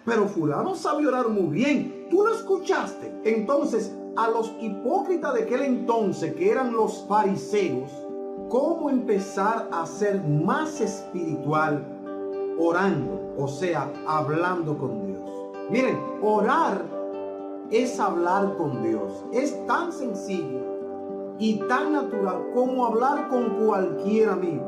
pero fulano sabe orar muy bien. ¿Tú lo escuchaste? Entonces, a los hipócritas de aquel entonces, que eran los fariseos, ¿cómo empezar a ser más espiritual? Orando, o sea, hablando con Dios. Miren, orar es hablar con Dios. Es tan sencillo y tan natural como hablar con cualquier amigo.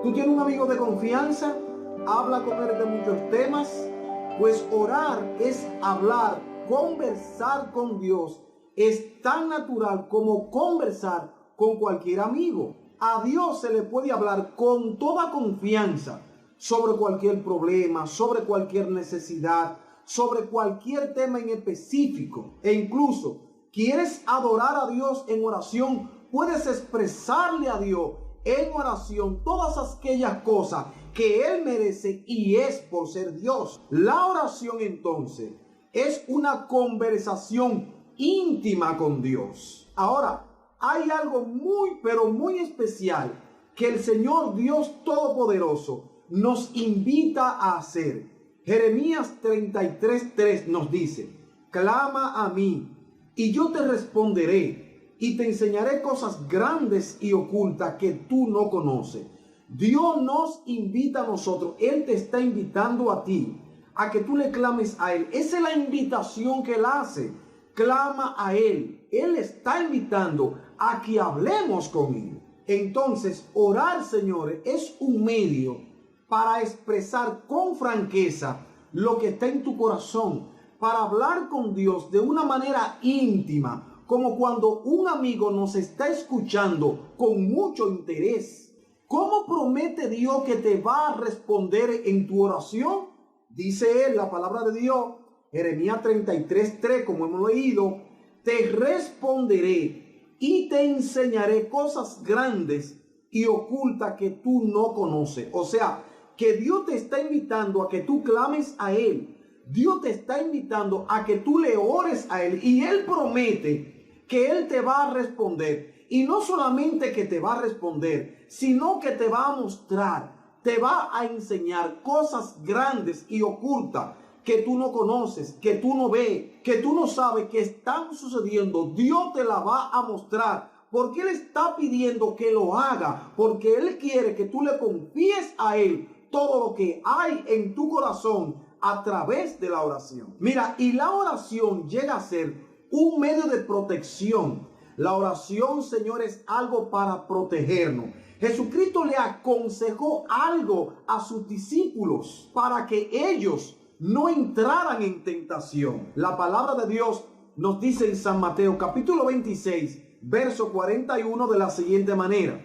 Tú tienes un amigo de confianza, habla con él de muchos temas. Pues orar es hablar, conversar con Dios. Es tan natural como conversar con cualquier amigo. A Dios se le puede hablar con toda confianza sobre cualquier problema, sobre cualquier necesidad, sobre cualquier tema en específico. E incluso, ¿quieres adorar a Dios en oración? Puedes expresarle a Dios en oración todas aquellas cosas que Él merece y es por ser Dios. La oración entonces es una conversación íntima con Dios. Ahora, hay algo muy, pero muy especial que el Señor Dios Todopoderoso nos invita a hacer. Jeremías 33:3 nos dice: clama a mí y yo te responderé y te enseñaré cosas grandes y ocultas que tú no conoces. Dios nos invita a nosotros. Él te está invitando a ti a que tú le clames a Él. Esa es la invitación que Él hace. Clama a Él. Él está invitando a que hablemos con Él. Entonces, orar, señores, es un medio para expresar con franqueza lo que está en tu corazón, para hablar con Dios de una manera íntima, como cuando un amigo nos está escuchando con mucho interés. ¿Cómo promete Dios que te va a responder en tu oración? Dice Él, la palabra de Dios, Jeremías 33:3, como hemos leído: te responderé y te enseñaré cosas grandes y ocultas que tú no conoces. O sea, que Dios te está invitando a que tú clames a Él. Dios te está invitando a que tú le ores a Él. Y Él promete que Él te va a responder. Y no solamente que te va a responder, sino que te va a mostrar, te va a enseñar cosas grandes y ocultas que tú no conoces, que tú no ves, que tú no sabes que están sucediendo. Dios te la va a mostrar. Porque Él está pidiendo que lo haga. Porque Él quiere que tú le confíes a Él todo lo que hay en tu corazón a través de la oración. Mira, y la oración llega a ser un medio de protección. La oración, señores, es algo para protegernos. Jesucristo le aconsejó algo a sus discípulos para que ellos no entraran en tentación. La palabra de Dios nos dice en San Mateo capítulo 26, verso 41 de la siguiente manera: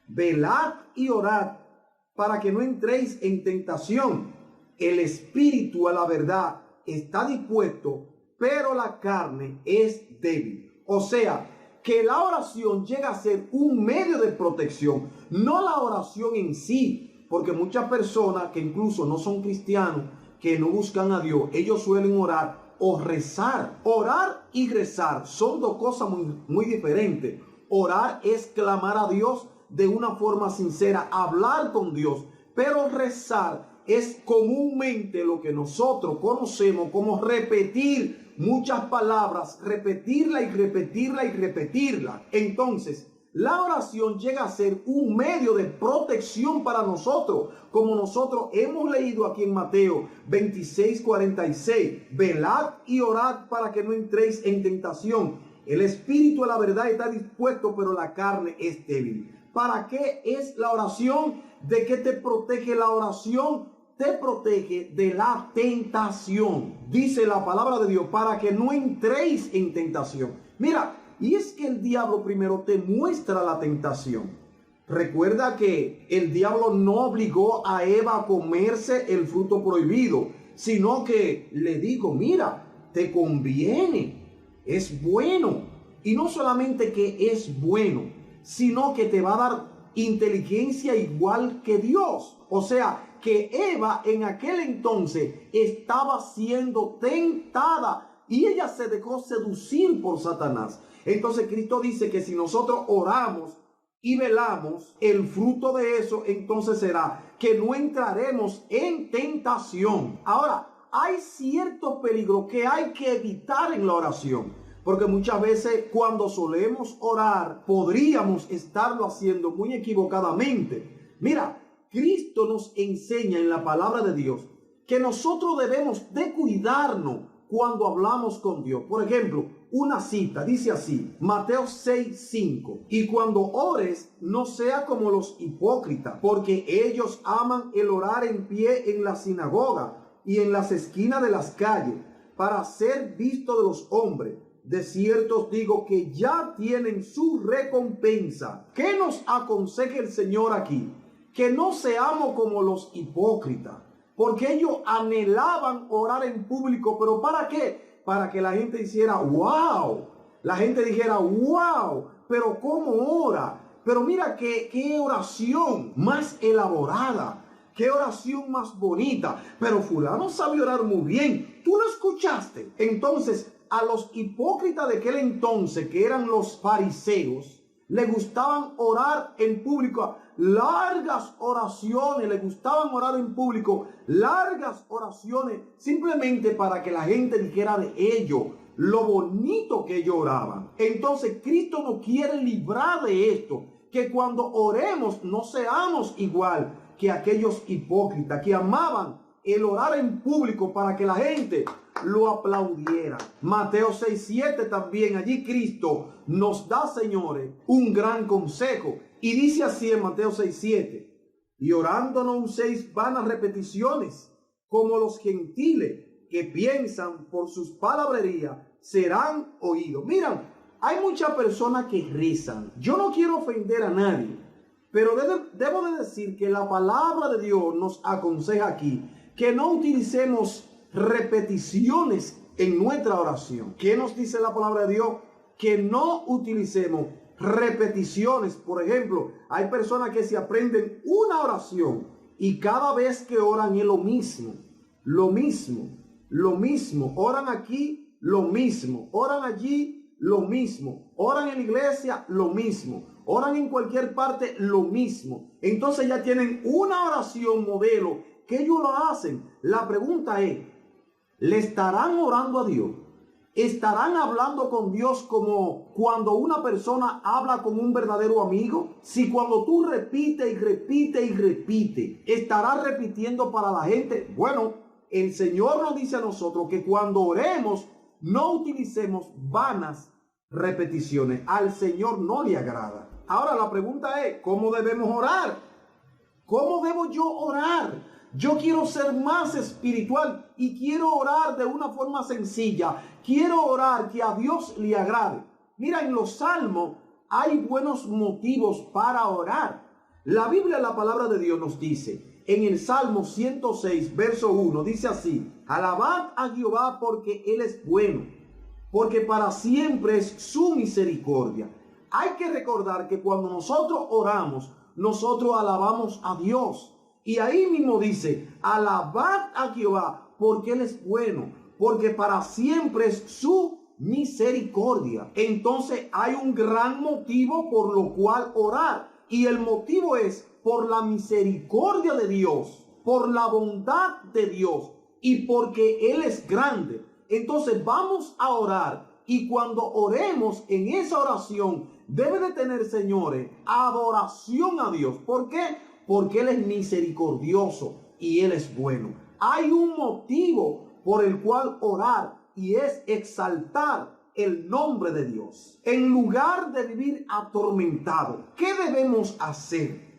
velad y orad para que no entréis en tentación. El espíritu, a la verdad, está dispuesto, pero la carne es débil. O sea, que la oración llega a ser un medio de protección, no la oración en sí, porque muchas personas que incluso no son cristianos, que no buscan a Dios, ellos suelen orar o rezar. Orar y rezar son dos cosas muy diferentes. Orar es clamar a Dios de una forma sincera, hablar con Dios, pero rezar es comúnmente lo que nosotros conocemos como repetir muchas palabras, repetirla y repetirla y repetirla. Entonces, la oración llega a ser un medio de protección para nosotros, como nosotros hemos leído aquí en Mateo 26:46. Velad y orad para que no entréis en tentación. El espíritu a la verdad está dispuesto, pero la carne es débil. ¿Para qué es la oración? ¿De qué te protege la oración? Te protege de la tentación. Dice la palabra de Dios, para que no entréis en tentación. Mira, y es que el diablo primero te muestra la tentación. Recuerda que el diablo no obligó a Eva a comerse el fruto prohibido, sino que le dijo: mira, te conviene, es bueno. Y no solamente que es bueno, sino que te va a dar inteligencia igual que Dios. O sea, que Eva en aquel entonces estaba siendo tentada y ella se dejó seducir por Satanás. Entonces Cristo dice que si nosotros oramos y velamos, el fruto de eso entonces será que no entraremos en tentación. Ahora, hay cierto peligro que hay que evitar en la oración. Porque muchas veces cuando solemos orar, podríamos estarlo haciendo muy equivocadamente. Mira, Cristo nos enseña en la palabra de Dios que nosotros debemos de cuidarnos cuando hablamos con Dios. Por ejemplo, una cita dice así, Mateo 6:5, y cuando ores, no sea como los hipócritas, porque ellos aman el orar en pie en la sinagoga y en las esquinas de las calles, para ser visto de los hombres. De cierto os digo que ya tienen su recompensa. ¿Qué nos aconseja el Señor aquí? Que no seamos como los hipócritas, porque ellos anhelaban orar en público, pero ¿para qué? Para que la gente hiciera wow, la gente dijera wow, pero ¿cómo ora? Pero mira qué oración más elaborada, qué oración más bonita, pero fulano sabe orar muy bien, tú lo escuchaste. Entonces a los hipócritas de aquel entonces, que eran los fariseos, le gustaban orar en público, largas oraciones, le gustaban orar en público, largas oraciones, simplemente para que la gente dijera de ellos lo bonito que ellos oraban. Entonces Cristo nos quiere librar de esto, que cuando oremos no seamos igual que aquellos hipócritas que amaban el orar en público para que la gente lo aplaudiera. Mateo 6:7 también, allí Cristo nos da, señores, un gran consejo. Y dice así en Mateo 6:7, y orando no uséis vanas repeticiones, como los gentiles que piensan por sus palabrerías serán oídos. Miran, hay muchas personas que rezan. Yo no quiero ofender a nadie, pero debo de decir que la palabra de Dios nos aconseja aquí que no utilicemos repeticiones en nuestra oración. ¿Qué nos dice la palabra de Dios? Que no utilicemos repeticiones. Por ejemplo, hay personas que se aprenden una oración y cada vez que oran es lo mismo, lo mismo, lo mismo. Oran aquí, lo mismo. Oran allí, lo mismo. Oran en la iglesia, lo mismo. Oran en cualquier parte, lo mismo. Entonces ya tienen una oración modelo que ellos lo hacen. La pregunta es, ¿le estarán orando a Dios? ¿Estarán hablando con Dios como cuando una persona habla con un verdadero amigo? Si cuando tú repites y repites y repites, ¿estarás repitiendo para la gente? Bueno, el Señor nos dice a nosotros que cuando oremos, no utilicemos vanas repeticiones. Al Señor no le agrada. Ahora la pregunta es, ¿cómo debemos orar? ¿Cómo debo yo orar? Yo quiero ser más espiritual y quiero orar de una forma sencilla. Quiero orar que a Dios le agrade. Mira, en los salmos hay buenos motivos para orar. La Biblia, la palabra de Dios nos dice, en el Salmo 106, verso 1, dice así, alabad a Jehová porque Él es bueno, porque para siempre es su misericordia. Hay que recordar que cuando nosotros oramos, nosotros alabamos a Dios. Y ahí mismo dice, alabad a Jehová porque Él es bueno, porque para siempre es su misericordia. Entonces hay un gran motivo por lo cual orar. Y el motivo es por la misericordia de Dios, por la bondad de Dios y porque Él es grande. Entonces vamos a orar. Y cuando oremos en esa oración, debe de tener, señores, adoración a Dios. ¿Por qué? Porque Él es misericordioso y Él es bueno. Hay un motivo por el cual orar y es exaltar el nombre de Dios. En lugar de vivir atormentado, ¿qué debemos hacer?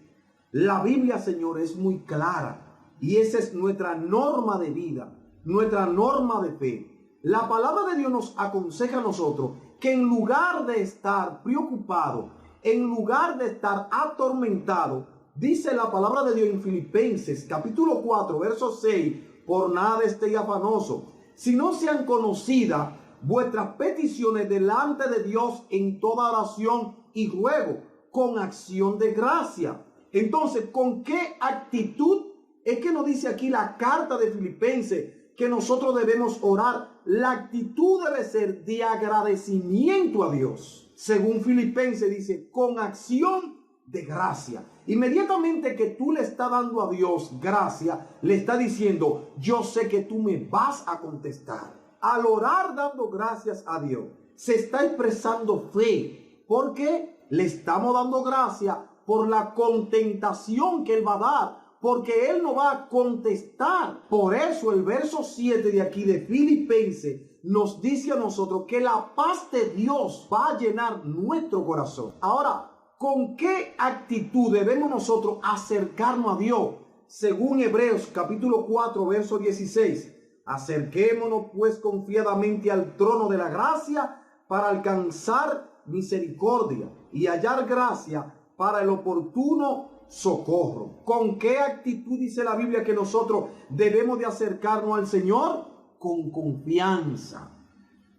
La Biblia, Señor, es muy clara y esa es nuestra norma de vida, nuestra norma de fe. La palabra de Dios nos aconseja a nosotros que en lugar de estar preocupado, en lugar de estar atormentado, dice la palabra de Dios en Filipenses capítulo 4, verso 6, por nada estéis afanosos, si no sean conocidas vuestras peticiones delante de Dios en toda oración y ruego, con acción de gracia. Entonces, ¿con qué actitud? Es que nos dice aquí la carta de Filipenses que nosotros debemos orar. La actitud debe ser de agradecimiento a Dios. Según Filipenses dice, con acción de gracia. Inmediatamente que tú le estás dando a Dios gracia, le está diciendo, yo sé que tú me vas a contestar. Al orar dando gracias a Dios, se está expresando fe, porque le estamos dando gracias por la contentación que Él va a dar, porque Él no va a contestar. Por eso el verso 7 de aquí de Filipenses nos dice a nosotros que la paz de Dios va a llenar nuestro corazón. Ahora, ¿con qué actitud debemos nosotros acercarnos a Dios? Según Hebreos capítulo 4, verso 16. Acerquémonos pues confiadamente al trono de la gracia para alcanzar misericordia y hallar gracia para el oportuno socorro. ¿Con qué actitud dice la Biblia que nosotros debemos de acercarnos al Señor? Con confianza.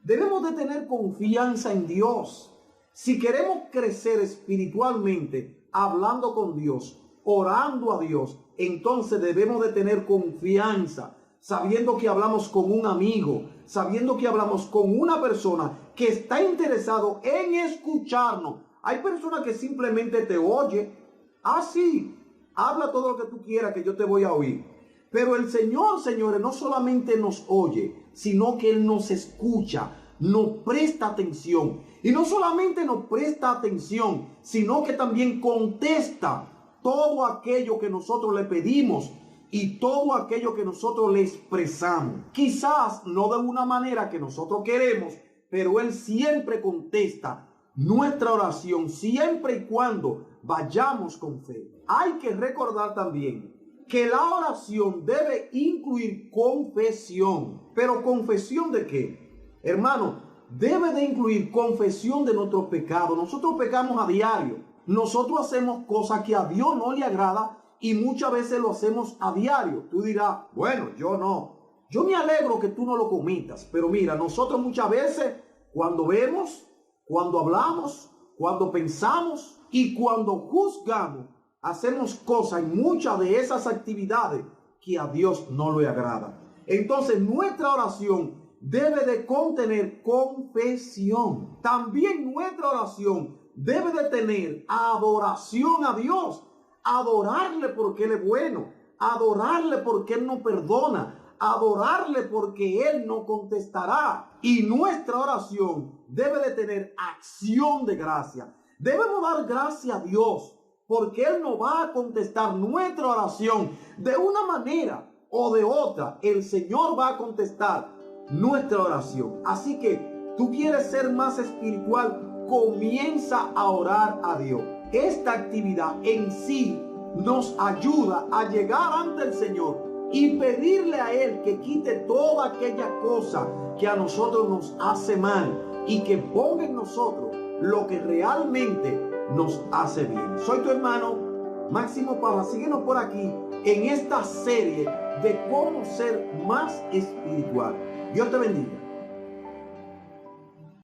Debemos de tener confianza en Dios. Si queremos crecer espiritualmente, hablando con Dios, orando a Dios, entonces debemos de tener confianza, sabiendo que hablamos con un amigo, sabiendo que hablamos con una persona que está interesado en escucharnos. Hay personas que simplemente te oyen. Ah, sí, habla todo lo que tú quieras, que yo te voy a oír. Pero el Señor, señores, no solamente nos oye, sino que Él nos escucha, nos presta atención. Y no solamente nos presta atención, sino que también contesta todo aquello que nosotros le pedimos y todo aquello que nosotros le expresamos. Quizás no de una manera que nosotros queremos, pero Él siempre contesta nuestra oración, siempre y cuando vayamos con fe. Hay que recordar también que la oración debe incluir confesión. ¿Pero confesión de qué? Hermano, debe de incluir confesión de nuestros pecados. Nosotros pecamos a diario. Nosotros hacemos cosas que a Dios no le agrada y muchas veces lo hacemos a diario. Tú dirás, bueno, yo no. Yo me alegro que tú no lo cometas. Pero mira, nosotros muchas veces cuando vemos, cuando hablamos, cuando pensamos y cuando juzgamos, hacemos cosas en muchas de esas actividades que a Dios no le agrada. Entonces nuestra oración debe de contener confesión. También nuestra oración debe de tener adoración a Dios. Adorarle porque Él es bueno. Adorarle porque Él nos perdona. Adorarle porque Él nos contestará. Y nuestra oración debe de tener acción de gracia. Debemos dar gracias a Dios porque Él nos va a contestar nuestra oración de una manera o de otra. El Señor va a contestar nuestra oración. Así que tú quieres ser más espiritual, comienza a orar a Dios. Esta actividad en sí nos ayuda a llegar ante el Señor y pedirle a Él que quite toda aquella cosa que a nosotros nos hace mal y que ponga en nosotros lo que realmente nos hace bien. Soy tu hermano Máximo Parra. Síguenos por aquí en esta serie de cómo ser más espiritual. Dios te bendiga.